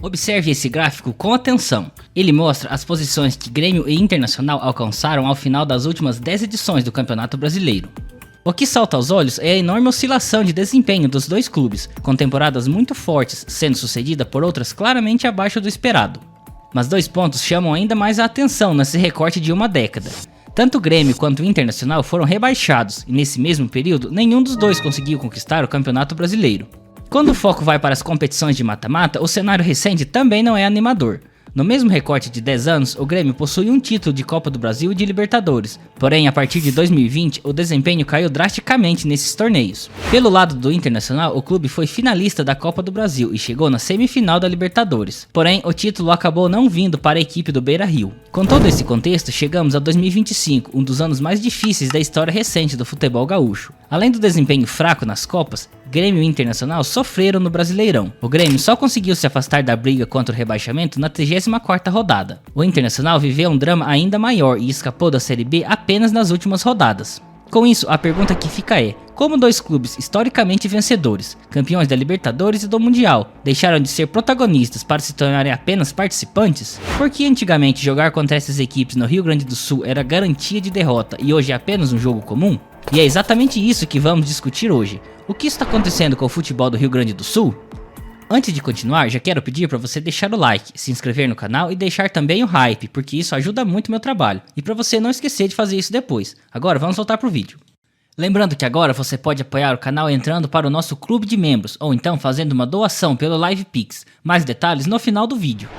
Observe esse gráfico com atenção. Ele mostra as posições que Grêmio e Internacional alcançaram ao final das últimas 10 edições do Campeonato Brasileiro. O que salta aos olhos é a enorme oscilação de desempenho dos dois clubes, com temporadas muito fortes sendo sucedida por outras claramente abaixo do esperado. Mas dois pontos chamam ainda mais a atenção nesse recorte de uma década. Tanto o Grêmio quanto o Internacional foram rebaixados e nesse mesmo período nenhum dos dois conseguiu conquistar o Campeonato Brasileiro. Quando o foco vai para as competições de mata-mata, o cenário recente também não é animador. No mesmo recorte de 10 anos, o Grêmio possui um título de Copa do Brasil e de Libertadores, porém a partir de 2020 o desempenho caiu drasticamente nesses torneios. Pelo lado do Internacional, o clube foi finalista da Copa do Brasil e chegou na semifinal da Libertadores, porém o título acabou não vindo para a equipe do Beira-Rio. Com todo esse contexto, chegamos a 2025, um dos anos mais difíceis da história recente do futebol gaúcho. Além do desempenho fraco nas Copas, Grêmio e Internacional sofreram no Brasileirão. O Grêmio só conseguiu se afastar da briga contra o rebaixamento na 34ª rodada. O Internacional viveu um drama ainda maior e escapou da Série B apenas nas últimas rodadas. Com isso, a pergunta que fica é: como dois clubes historicamente vencedores, campeões da Libertadores e do Mundial, deixaram de ser protagonistas para se tornarem apenas participantes? Por que antigamente jogar contra essas equipes no Rio Grande do Sul era garantia de derrota e hoje é apenas um jogo comum? E é exatamente isso que vamos discutir hoje. O que está acontecendo com o futebol do Rio Grande do Sul? Antes de continuar, já quero pedir para você deixar o like, se inscrever no canal e deixar também o hype, porque isso ajuda muito meu trabalho. E para você não esquecer de fazer isso depois. Agora vamos voltar pro vídeo. Lembrando que agora você pode apoiar o canal entrando para o nosso clube de membros, ou então fazendo uma doação pelo LivePix. Mais detalhes no final do vídeo.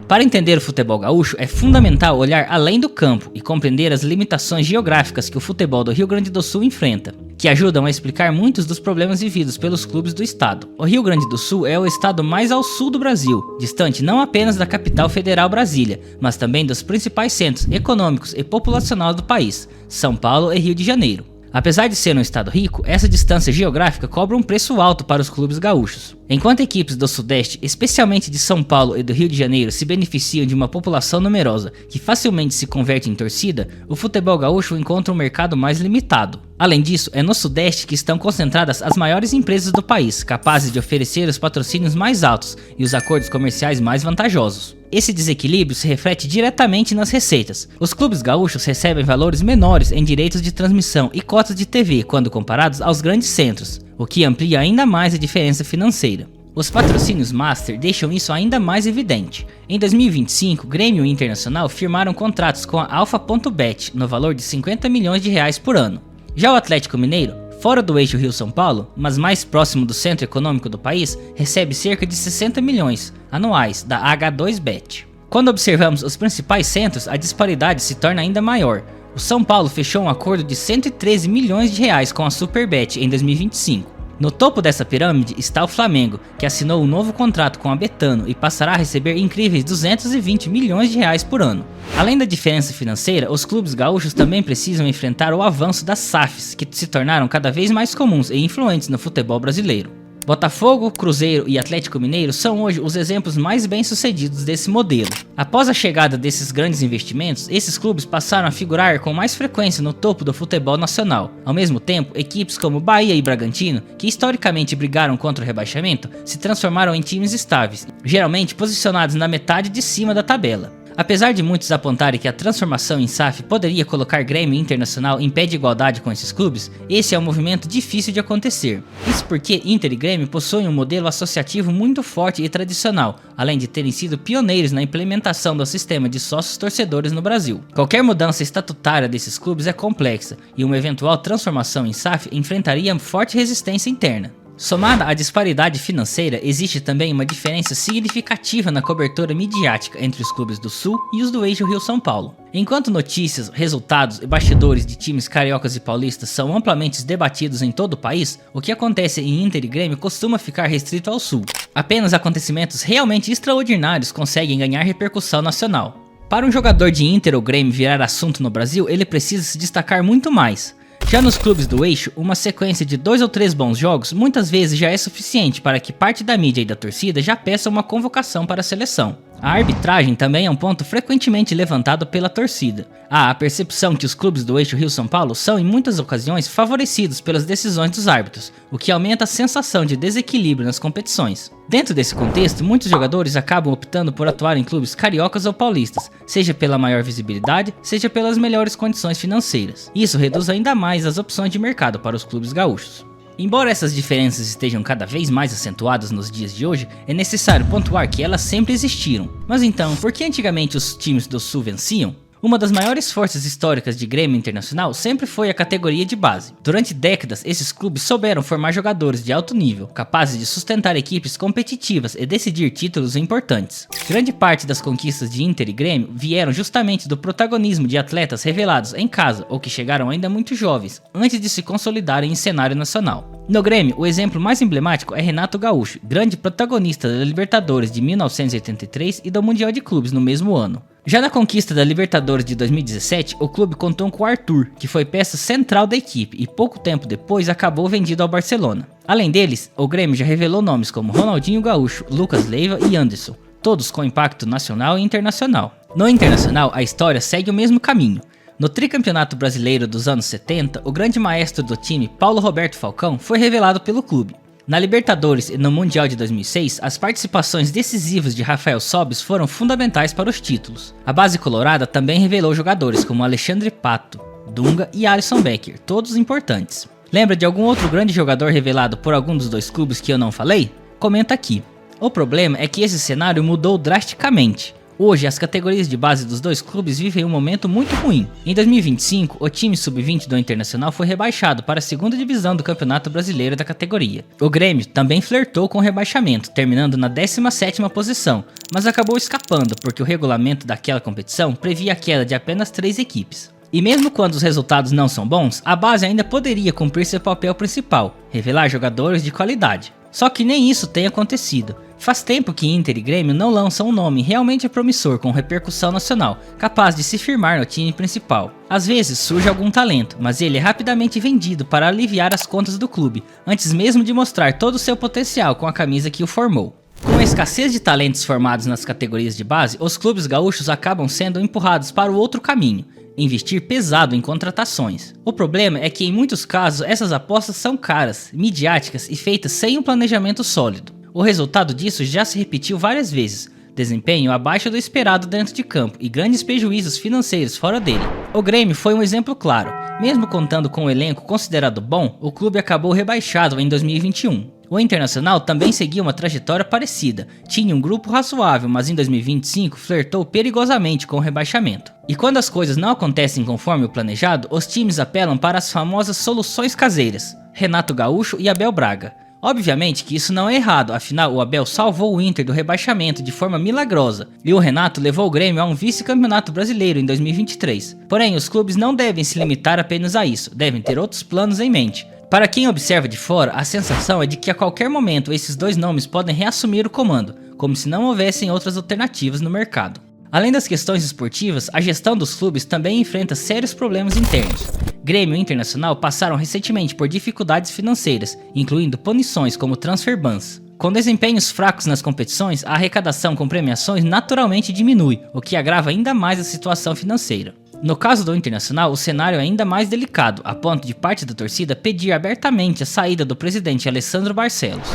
Para entender o futebol gaúcho, é fundamental olhar além do campo e compreender as limitações geográficas que o futebol do Rio Grande do Sul enfrenta, que ajudam a explicar muitos dos problemas vividos pelos clubes do estado. O Rio Grande do Sul é o estado mais ao sul do Brasil, distante não apenas da capital federal Brasília, mas também dos principais centros econômicos e populacionais do país, São Paulo e Rio de Janeiro. Apesar de ser um estado rico, essa distância geográfica cobra um preço alto para os clubes gaúchos. Enquanto equipes do Sudeste, especialmente de São Paulo e do Rio de Janeiro, se beneficiam de uma população numerosa que facilmente se converte em torcida, o futebol gaúcho encontra um mercado mais limitado. Além disso, é no Sudeste que estão concentradas as maiores empresas do país, capazes de oferecer os patrocínios mais altos e os acordos comerciais mais vantajosos. Esse desequilíbrio se reflete diretamente nas receitas. Os clubes gaúchos recebem valores menores em direitos de transmissão e cotas de TV quando comparados aos grandes centros, o que amplia ainda mais a diferença financeira. Os patrocínios Master deixam isso ainda mais evidente. Em 2025, Grêmio e Internacional firmaram contratos com a Alfa.bet no valor de 50 milhões de reais por ano. Já o Atlético Mineiro, fora do eixo Rio-São Paulo, mas mais próximo do centro econômico do país, recebe cerca de 60 milhões anuais da H2Bet. Quando observamos os principais centros, a disparidade se torna ainda maior. O São Paulo fechou um acordo de 113 milhões de reais com a Superbet em 2025. No topo dessa pirâmide está o Flamengo, que assinou um novo contrato com a Betano e passará a receber incríveis 220 milhões de reais por ano. Além da diferença financeira, os clubes gaúchos também precisam enfrentar o avanço das SAFs, que se tornaram cada vez mais comuns e influentes no futebol brasileiro. Botafogo, Cruzeiro e Atlético Mineiro são hoje os exemplos mais bem-sucedidos desse modelo. Após a chegada desses grandes investimentos, esses clubes passaram a figurar com mais frequência no topo do futebol nacional. Ao mesmo tempo, equipes como Bahia e Bragantino, que historicamente brigaram contra o rebaixamento, se transformaram em times estáveis, geralmente posicionados na metade de cima da tabela. Apesar de muitos apontarem que a transformação em SAF poderia colocar Grêmio e Internacional em pé de igualdade com esses clubes, esse é um movimento difícil de acontecer. Isso porque Inter e Grêmio possuem um modelo associativo muito forte e tradicional, além de terem sido pioneiros na implementação do sistema de sócios torcedores no Brasil. Qualquer mudança estatutária desses clubes é complexa, e uma eventual transformação em SAF enfrentaria forte resistência interna. Somada à disparidade financeira, existe também uma diferença significativa na cobertura midiática entre os clubes do Sul e os do eixo Rio-São Paulo. Enquanto notícias, resultados e bastidores de times cariocas e paulistas são amplamente debatidos em todo o país, o que acontece em Inter e Grêmio costuma ficar restrito ao Sul. Apenas acontecimentos realmente extraordinários conseguem ganhar repercussão nacional. Para um jogador de Inter ou Grêmio virar assunto no Brasil, ele precisa se destacar muito mais. Já nos clubes do eixo, uma sequência de 2 ou 3 bons jogos muitas vezes já é suficiente para que parte da mídia e da torcida já peça uma convocação para a seleção. A arbitragem também é um ponto frequentemente levantado pela torcida. Há a percepção que os clubes do eixo Rio-São Paulo são em muitas ocasiões favorecidos pelas decisões dos árbitros, o que aumenta a sensação de desequilíbrio nas competições. Dentro desse contexto, muitos jogadores acabam optando por atuar em clubes cariocas ou paulistas, seja pela maior visibilidade, seja pelas melhores condições financeiras. Isso reduz ainda mais as opções de mercado para os clubes gaúchos. Embora essas diferenças estejam cada vez mais acentuadas nos dias de hoje, é necessário pontuar que elas sempre existiram. Mas então, por que antigamente os times do Sul venciam? Uma das maiores forças históricas de Grêmio Internacional sempre foi a categoria de base. Durante décadas, esses clubes souberam formar jogadores de alto nível, capazes de sustentar equipes competitivas e decidir títulos importantes. Grande parte das conquistas de Inter e Grêmio vieram justamente do protagonismo de atletas revelados em casa ou que chegaram ainda muito jovens, antes de se consolidarem em cenário nacional. No Grêmio, o exemplo mais emblemático é Renato Gaúcho, grande protagonista da Libertadores de 1983 e do Mundial de Clubes no mesmo ano. Já na conquista da Libertadores de 2017, o clube contou com o Arthur, que foi peça central da equipe e pouco tempo depois acabou vendido ao Barcelona. Além deles, o Grêmio já revelou nomes como Ronaldinho Gaúcho, Lucas Leiva e Anderson, todos com impacto nacional e internacional. No Internacional, a história segue o mesmo caminho. No tricampeonato brasileiro dos anos 70, o grande maestro do time, Paulo Roberto Falcão, foi revelado pelo clube. Na Libertadores e no Mundial de 2006, as participações decisivas de Rafael Sobis foram fundamentais para os títulos. A base colorada também revelou jogadores como Alexandre Pato, Dunga e Alisson Becker, todos importantes. Lembra de algum outro grande jogador revelado por algum dos dois clubes que eu não falei? Comenta aqui. O problema é que esse cenário mudou drasticamente. Hoje, as categorias de base dos dois clubes vivem um momento muito ruim. Em 2025, o time sub-20 do Internacional foi rebaixado para a segunda divisão do Campeonato Brasileiro da categoria. O Grêmio também flertou com o rebaixamento, terminando na 17ª posição, mas acabou escapando porque o regulamento daquela competição previa a queda de apenas 3 equipes. E mesmo quando os resultados não são bons, a base ainda poderia cumprir seu papel principal, revelar jogadores de qualidade. Só que nem isso tem acontecido. Faz tempo que Inter e Grêmio não lançam um nome realmente promissor com repercussão nacional, capaz de se firmar no time principal. Às vezes surge algum talento, mas ele é rapidamente vendido para aliviar as contas do clube, antes mesmo de mostrar todo o seu potencial com a camisa que o formou. Com a escassez de talentos formados nas categorias de base, os clubes gaúchos acabam sendo empurrados para o outro caminho, investir pesado em contratações. O problema é que em muitos casos essas apostas são caras, midiáticas e feitas sem um planejamento sólido. O resultado disso já se repetiu várias vezes, desempenho abaixo do esperado dentro de campo e grandes prejuízos financeiros fora dele. O Grêmio foi um exemplo claro. Mesmo contando com um elenco considerado bom, o clube acabou rebaixado em 2021. O Internacional também seguiu uma trajetória parecida, tinha um grupo razoável, mas em 2025 flertou perigosamente com o rebaixamento. E quando as coisas não acontecem conforme o planejado, os times apelam para as famosas soluções caseiras, Renato Gaúcho e Abel Braga. Obviamente que isso não é errado, afinal o Abel salvou o Inter do rebaixamento de forma milagrosa, e o Renato levou o Grêmio a um vice-campeonato brasileiro em 2023. Porém, os clubes não devem se limitar apenas a isso, devem ter outros planos em mente. Para quem observa de fora, a sensação é de que a qualquer momento esses dois nomes podem reassumir o comando, como se não houvessem outras alternativas no mercado. Além das questões esportivas, a gestão dos clubes também enfrenta sérios problemas internos. Grêmio e Internacional passaram recentemente por dificuldades financeiras, incluindo punições como transfer bans. Com desempenhos fracos nas competições, a arrecadação com premiações naturalmente diminui, o que agrava ainda mais a situação financeira. No caso do Internacional, o cenário é ainda mais delicado, a ponto de parte da torcida pedir abertamente a saída do presidente Alessandro Barcelos.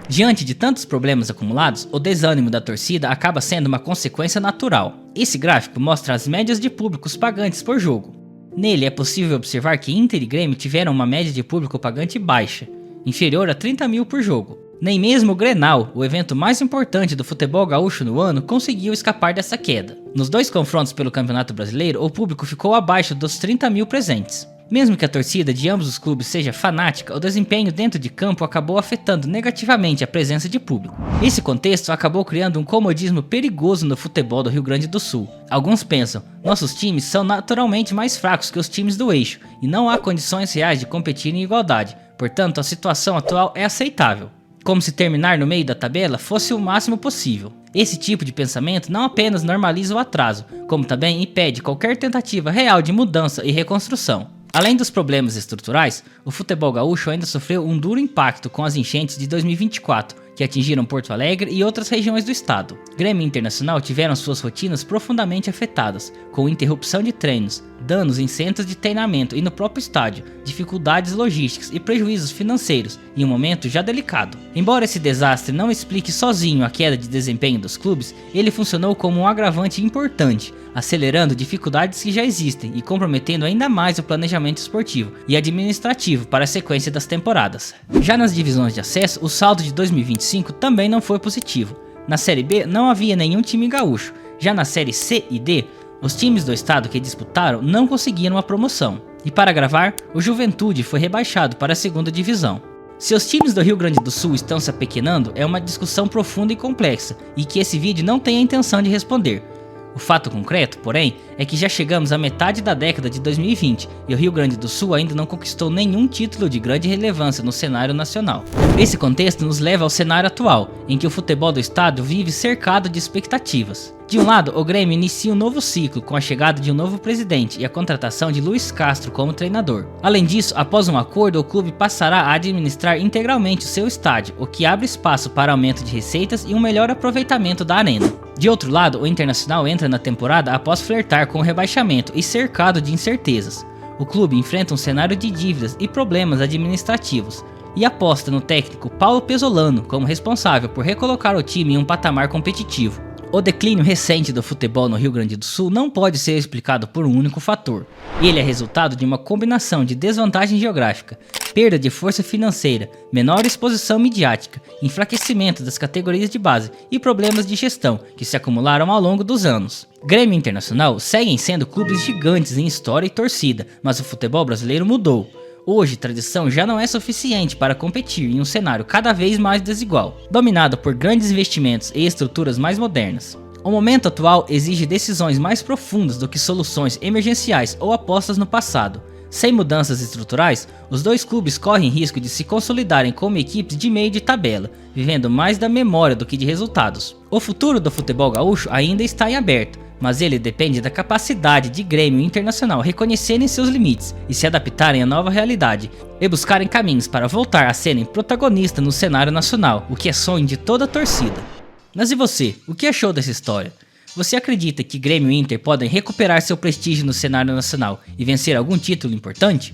Diante de tantos problemas acumulados, o desânimo da torcida acaba sendo uma consequência natural. Esse gráfico mostra as médias de públicos pagantes por jogo. Nele é possível observar que Inter e Grêmio tiveram uma média de público pagante baixa, inferior a 30 mil por jogo. Nem mesmo o Grenal, o evento mais importante do futebol gaúcho no ano, conseguiu escapar dessa queda. Nos dois confrontos pelo Campeonato Brasileiro, o público ficou abaixo dos 30 mil presentes. Mesmo que a torcida de ambos os clubes seja fanática, o desempenho dentro de campo acabou afetando negativamente a presença de público. Esse contexto acabou criando um comodismo perigoso no futebol do Rio Grande do Sul. Alguns pensam, nossos times são naturalmente mais fracos que os times do eixo, e não há condições reais de competir em igualdade, portanto a situação atual é aceitável. Como se terminar no meio da tabela fosse o máximo possível. Esse tipo de pensamento não apenas normaliza o atraso, como também impede qualquer tentativa real de mudança e reconstrução. Além dos problemas estruturais, o futebol gaúcho ainda sofreu um duro impacto com as enchentes de 2024, que atingiram Porto Alegre e outras regiões do estado. Grêmio e Internacional tiveram suas rotinas profundamente afetadas, com interrupção de treinos, danos em centros de treinamento e no próprio estádio, dificuldades logísticas e prejuízos financeiros, em um momento já delicado. Embora esse desastre não explique sozinho a queda de desempenho dos clubes, ele funcionou como um agravante importante, acelerando dificuldades que já existem e comprometendo ainda mais o planejamento esportivo e administrativo para a sequência das temporadas. Já nas divisões de acesso, o saldo de 2025 também não foi positivo. Na Série B não havia nenhum time gaúcho, já na Série C e D, os times do estado que disputaram não conseguiram a promoção. E para agravar, o Juventude foi rebaixado para a segunda divisão. Se os times do Rio Grande do Sul estão se apequenando é uma discussão profunda e complexa, e que esse vídeo não tem a intenção de responder. O fato concreto, porém, é que já chegamos à metade da década de 2020 e o Rio Grande do Sul ainda não conquistou nenhum título de grande relevância no cenário nacional. Esse contexto nos leva ao cenário atual, em que o futebol do estado vive cercado de expectativas. De um lado, o Grêmio inicia um novo ciclo com a chegada de um novo presidente e a contratação de Luiz Castro como treinador. Além disso, após um acordo, o clube passará a administrar integralmente o seu estádio, o que abre espaço para aumento de receitas e um melhor aproveitamento da arena. De outro lado, o Internacional entra na temporada após flertar com o rebaixamento e cercado de incertezas. O clube enfrenta um cenário de dívidas e problemas administrativos, e aposta no técnico Paulo Pesolano como responsável por recolocar o time em um patamar competitivo. O declínio recente do futebol no Rio Grande do Sul não pode ser explicado por um único fator. Ele é resultado de uma combinação de desvantagem geográfica, perda de força financeira, menor exposição midiática, enfraquecimento das categorias de base e problemas de gestão que se acumularam ao longo dos anos. Grêmio e Internacional seguem sendo clubes gigantes em história e torcida, mas o futebol brasileiro mudou. Hoje, tradição já não é suficiente para competir em um cenário cada vez mais desigual, dominado por grandes investimentos e estruturas mais modernas. O momento atual exige decisões mais profundas do que soluções emergenciais ou apostas no passado. Sem mudanças estruturais, os dois clubes correm risco de se consolidarem como equipes de meio de tabela, vivendo mais da memória do que de resultados. O futuro do futebol gaúcho ainda está em aberto, mas ele depende da capacidade de Grêmio e Internacional reconhecerem seus limites e se adaptarem à nova realidade e buscarem caminhos para voltar a serem protagonistas no cenário nacional, o que é sonho de toda a torcida. Mas e você, o que achou dessa história? Você acredita que Grêmio e Inter podem recuperar seu prestígio no cenário nacional e vencer algum título importante?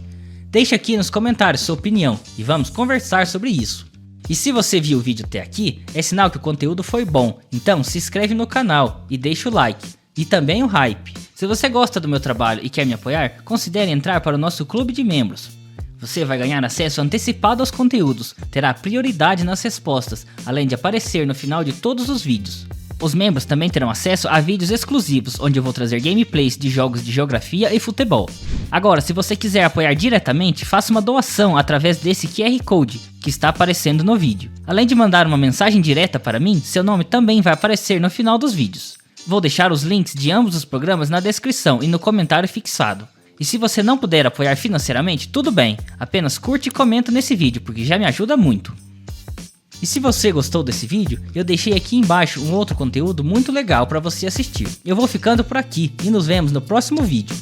Deixe aqui nos comentários sua opinião e vamos conversar sobre isso. E se você viu o vídeo até aqui, é sinal que o conteúdo foi bom, então se inscreve no canal e deixa o like. E também o hype. Se você gosta do meu trabalho e quer me apoiar, considere entrar para o nosso clube de membros. Você vai ganhar acesso antecipado aos conteúdos, terá prioridade nas respostas, além de aparecer no final de todos os vídeos. Os membros também terão acesso a vídeos exclusivos, onde eu vou trazer gameplays de jogos de geografia e futebol. Agora, se você quiser apoiar diretamente, faça uma doação através desse QR Code que está aparecendo no vídeo. Além de mandar uma mensagem direta para mim, seu nome também vai aparecer no final dos vídeos. Vou deixar os links de ambos os programas na descrição e no comentário fixado. E se você não puder apoiar financeiramente, tudo bem, apenas curte e comenta nesse vídeo, porque já me ajuda muito. E se você gostou desse vídeo, eu deixei aqui embaixo um outro conteúdo muito legal para você assistir. Eu vou ficando por aqui e nos vemos no próximo vídeo.